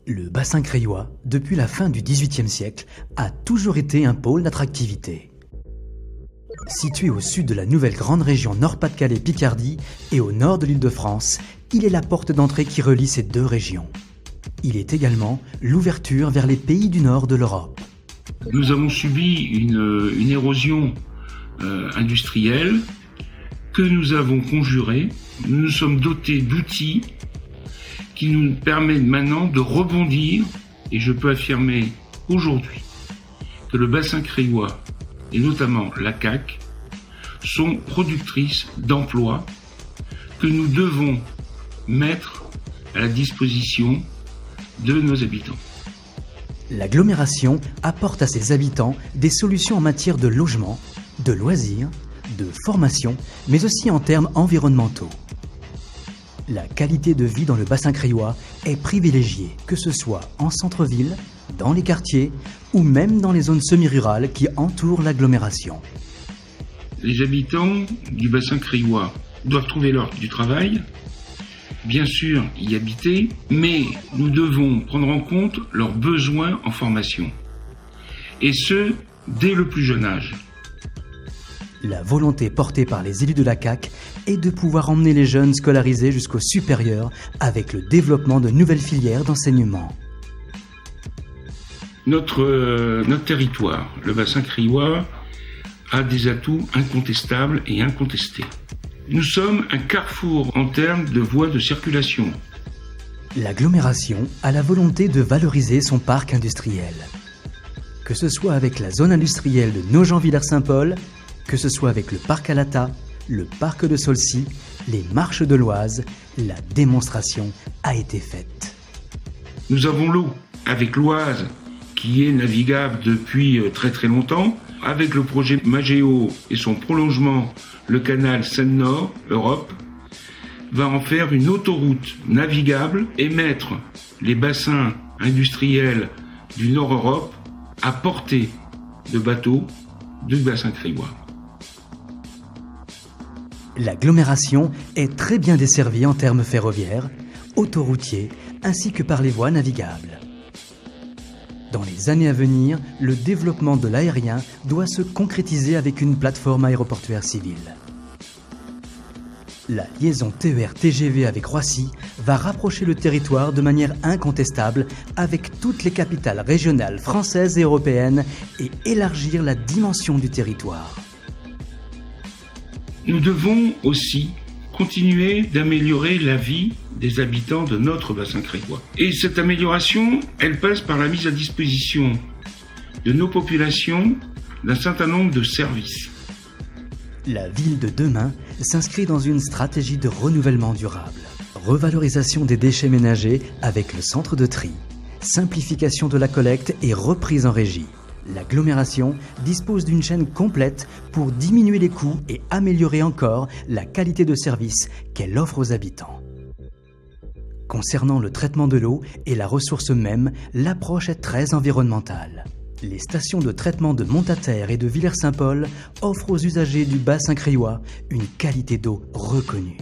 Le bassin crayois, depuis la fin du XVIIIe siècle, a toujours été un pôle d'attractivité. Situé au sud de la nouvelle grande région Nord-Pas-de-Calais-Picardie et au nord de l'Île-de-France, il est la porte d'entrée qui relie ces deux régions. Il est également l'ouverture vers les pays du nord de l'Europe. Nous avons subi une érosion industrielle que nous avons conjurée. Nous nous sommes dotés d'outils qui nous permettent maintenant de rebondir, et je peux affirmer aujourd'hui que le bassin crayois, et notamment la CAC, sont productrices d'emplois que nous devons mettre à la disposition de nos habitants. L'agglomération apporte à ses habitants des solutions en matière de logement, de loisirs, de formation, mais aussi en termes environnementaux. La qualité de vie dans le bassin crayois est privilégiée, que ce soit en centre-ville, dans les quartiers ou même dans les zones semi-rurales qui entourent l'agglomération. Les habitants du bassin crayois doivent trouver l'heure du travail, bien sûr y habiter, mais nous devons prendre en compte leurs besoins en formation. Et ce, dès le plus jeune âge. La volonté portée par les élus de la CAC est de pouvoir emmener les jeunes scolarisés jusqu'au supérieur avec le développement de nouvelles filières d'enseignement. Notre territoire, le bassin crayois, a des atouts incontestables et incontestés. Nous sommes un carrefour en termes de voies de circulation. L'agglomération a la volonté de valoriser son parc industriel. Que ce soit avec la zone industrielle de Nogent-Villers-Saint-Paul, que ce soit avec le parc Alata, le parc de Saulcy, les marches de l'Oise, la démonstration a été faite. Nous avons l'eau, avec l'Oise, qui est navigable depuis très très longtemps, avec le projet Magéo et son prolongement, le canal Seine-Nord, Europe, va en faire une autoroute navigable et mettre les bassins industriels du Nord-Europe à portée de bateaux du bassin crayois. L'agglomération est très bien desservie en termes ferroviaires, autoroutiers ainsi que par les voies navigables. Dans les années à venir, le développement de l'aérien doit se concrétiser avec une plateforme aéroportuaire civile. La liaison TER-TGV avec Roissy va rapprocher le territoire de manière incontestable avec toutes les capitales régionales françaises et européennes et élargir la dimension du territoire. Nous devons aussi continuer d'améliorer la vie des habitants de notre bassin crayois. Et cette amélioration, elle passe par la mise à disposition de nos populations d'un certain nombre de services. La ville de demain s'inscrit dans une stratégie de renouvellement durable. Revalorisation des déchets ménagers avec le centre de tri, simplification de la collecte et reprise en régie. L'agglomération dispose d'une chaîne complète pour diminuer les coûts et améliorer encore la qualité de service qu'elle offre aux habitants. Concernant le traitement de l'eau et la ressource même, l'approche est très environnementale. Les stations de traitement de Montaterre et de Villers-Saint-Paul offrent aux usagers du bassin crayois une qualité d'eau reconnue.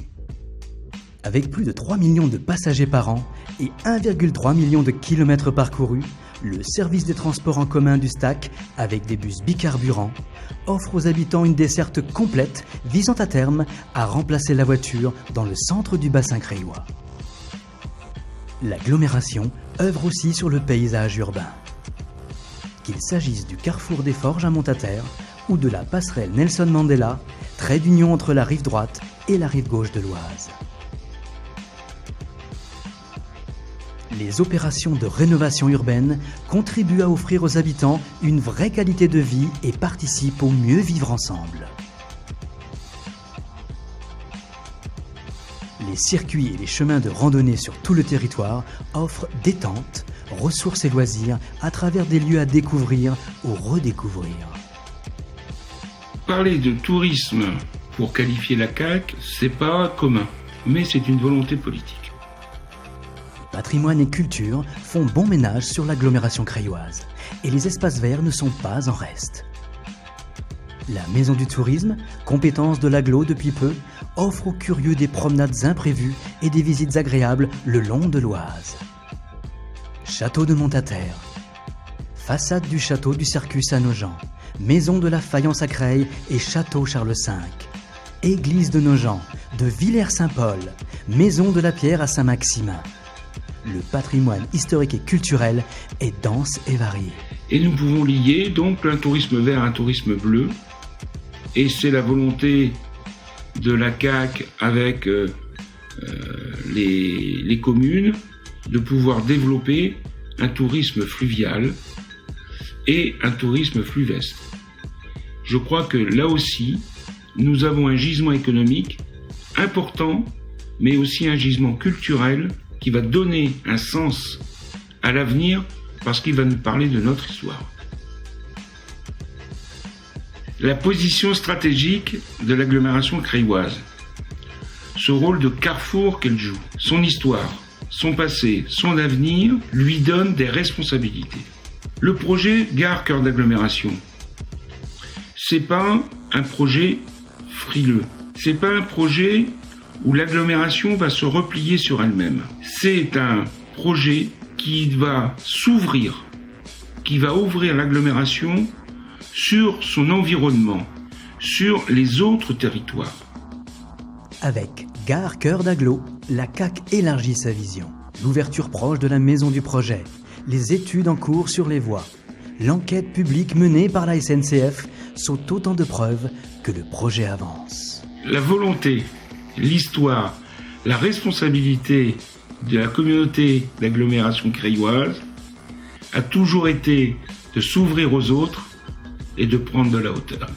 Avec plus de 3 millions de passagers par an et 1,3 million de kilomètres parcourus, le service des transports en commun du STAC, avec des bus bicarburants, offre aux habitants une desserte complète visant à terme à remplacer la voiture dans le centre du bassin crayois. L'agglomération œuvre aussi sur le paysage urbain. Qu'il s'agisse du carrefour des Forges à Montaterre ou de la passerelle Nelson Mandela, trait d'union entre la rive droite et la rive gauche de l'Oise. Les opérations de rénovation urbaine contribuent à offrir aux habitants une vraie qualité de vie et participent au mieux vivre ensemble. Les circuits et les chemins de randonnée sur tout le territoire offrent détente, ressources et loisirs à travers des lieux à découvrir ou redécouvrir. Parler de tourisme pour qualifier la CAC, c'est pas commun, mais c'est une volonté politique. Patrimoine et culture font bon ménage sur l'agglomération crayoise et les espaces verts ne sont pas en reste. La Maison du Tourisme, compétence de l'agglo depuis peu, offre aux curieux des promenades imprévues et des visites agréables le long de l'Oise. Château de Montataire. Façade du château du Circus à Nogent, maison de la faïence à Creil et château Charles V. Église de Nogent, de Villers-Saint-Paul, maison de la pierre à Saint-Maximin. Le patrimoine historique et culturel est dense et varié. Et nous pouvons lier donc un tourisme vert à un tourisme bleu. Et c'est la volonté de la CAC avec les communes de pouvoir développer un tourisme fluvial et un tourisme fluvestre. Je crois que là aussi, nous avons un gisement économique important, mais aussi un gisement culturel qui va donner un sens à l'avenir parce qu'il va nous parler de notre histoire. La position stratégique de l'agglomération creilloise, ce rôle de carrefour qu'elle joue, son histoire, son passé, son avenir lui donnent des responsabilités. Le projet Gare Cœur d'agglomération, c'est pas un projet frileux, c'est pas un projet où l'agglomération va se replier sur elle-même. C'est un projet qui va s'ouvrir, qui va ouvrir l'agglomération sur son environnement, sur les autres territoires. Avec Gare Cœur d'Agglo, la CAC élargit sa vision. L'ouverture proche de la maison du projet, les études en cours sur les voies, l'enquête publique menée par la SNCF sont autant de preuves que le projet avance. La volonté, l'histoire, la responsabilité de la communauté d'agglomération creilloise a toujours été de s'ouvrir aux autres et de prendre de la hauteur.